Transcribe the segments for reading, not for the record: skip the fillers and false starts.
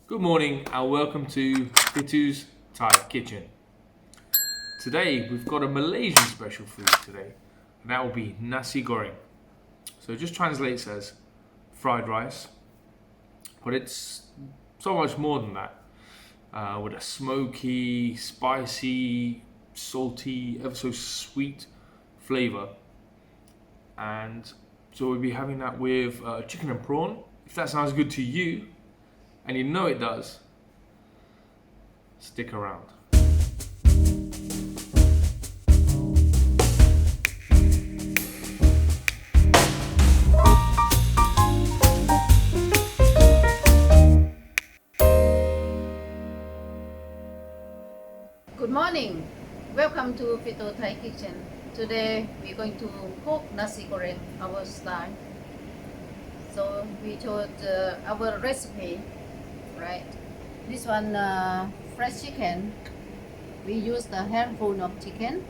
Good morning and welcome to Pi Tou's Thai Kitchen. Today we've got a Malaysian special food today, and that will be Nasi Goreng. So it just translates as fried rice, but it's so much more than that. With a smoky, spicy, salty, ever so sweet flavour. And so we'll be having that with chicken and prawn. If that sounds good to you, and you know it does, stick around. Good morning. Welcome to Pi Tou Thai Kitchen. Today we're going to cook nasi goreng our style. So we chose our recipe, right? This one fresh chicken. We used a handful of chicken,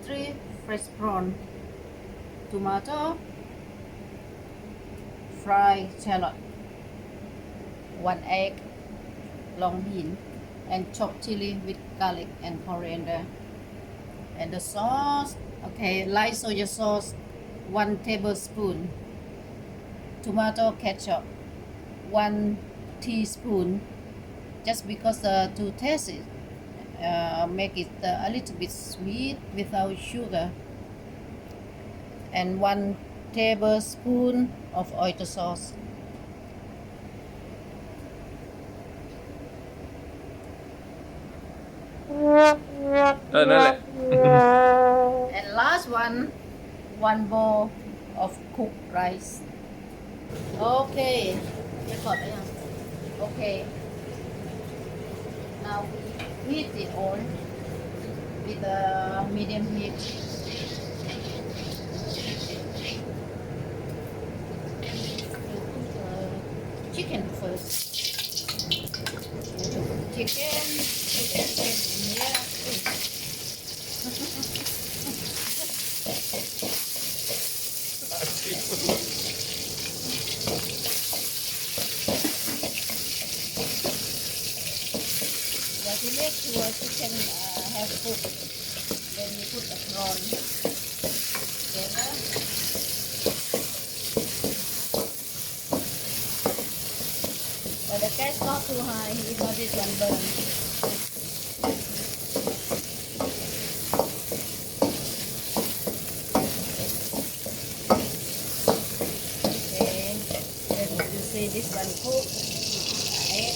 3 fresh prawn, tomato, fried shallot, 1 egg, long bean, and chopped chili with garlic and coriander. And the sauce, okay, light soya sauce, 1 tablespoon. Tomato ketchup, 1 teaspoon. Just because to taste it, make it a little bit sweet without sugar. And 1 tablespoon of oyster sauce. And last one, 1 bowl of cooked rice. Okay, record na yan. Okay. Now heat it on with a medium heat. Chicken first. Chicken, put everything in here. To make sure chicken have cooked, then you put the prawn together. But the gas not too high, if not it can burn. Okay, then you see this one cooked. Egg.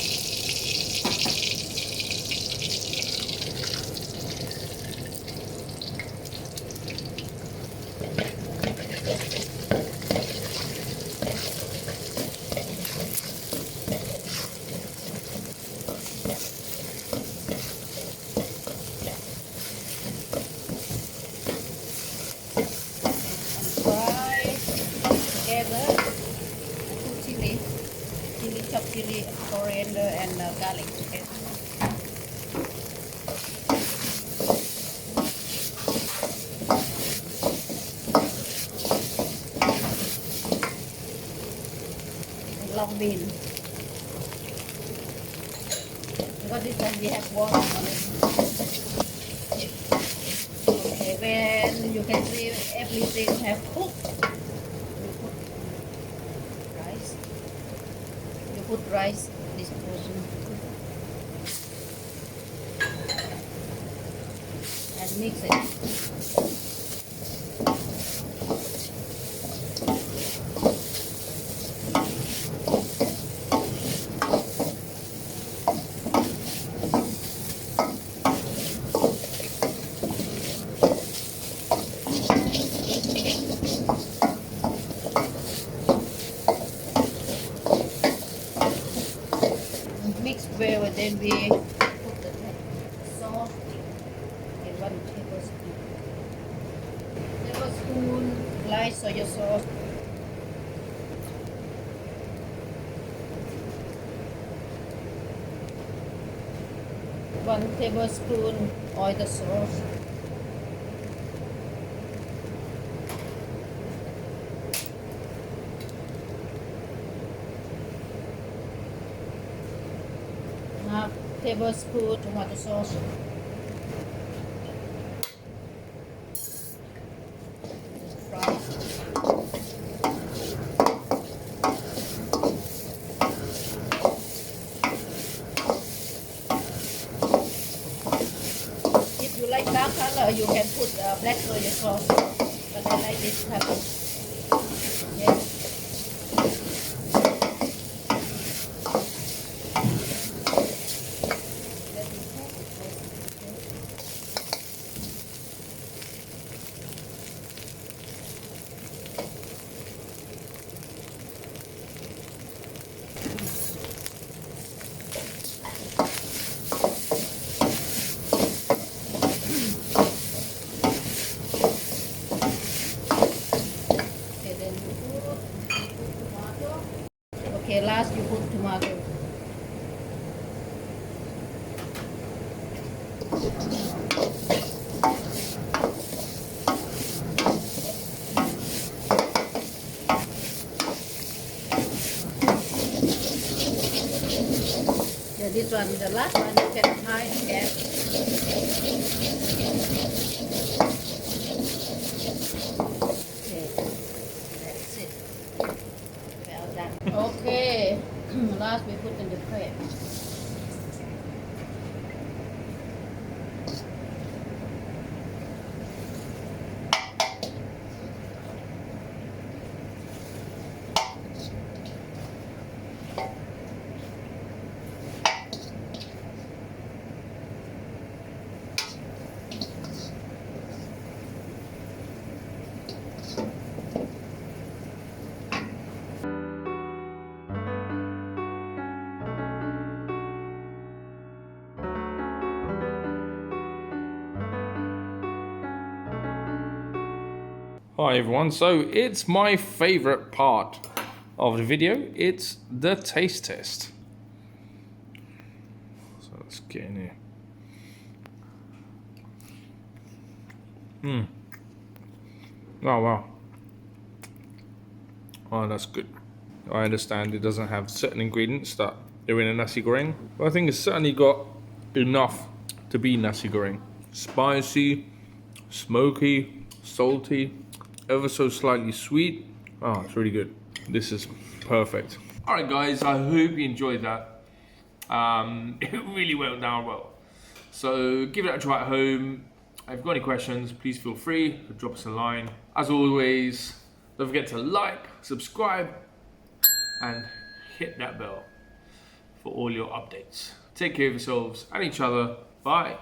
Chopped chili, coriander, and garlic. Okay. Long bean. Because this one we have water on it. Okay, when you can see everything have cooked. Put rice this portion and mix it. Mix well, and then we put the sauce in 1 tablespoon. Light soya sauce. One tablespoon oyster sauce. half tablespoon tomato sauce. Fry. If you like dark color, you can put black soy sauce, but I like this color. Yeah. Okay, last you put tomato. Yeah, this one, the last one, you can hide again. Okay, that's it. Well done. Okay, last we put in the crab. Hi everyone, so it's my favorite part of the video. It's the taste test. So let's get in here. Oh wow. Oh, that's good. I understand it doesn't have certain ingredients that are in a nasi goreng, but I think it's certainly got enough to be nasi goreng. Spicy, smoky, salty, ever so slightly sweet. Oh, it's really good. This is perfect. All right, guys, I hope you enjoyed that. It really went down well. So give it a try at home. If you've got any questions, please feel free to drop us a line. As always, don't forget to like, subscribe, and hit that bell for all your updates. Take care of yourselves and each other. Bye.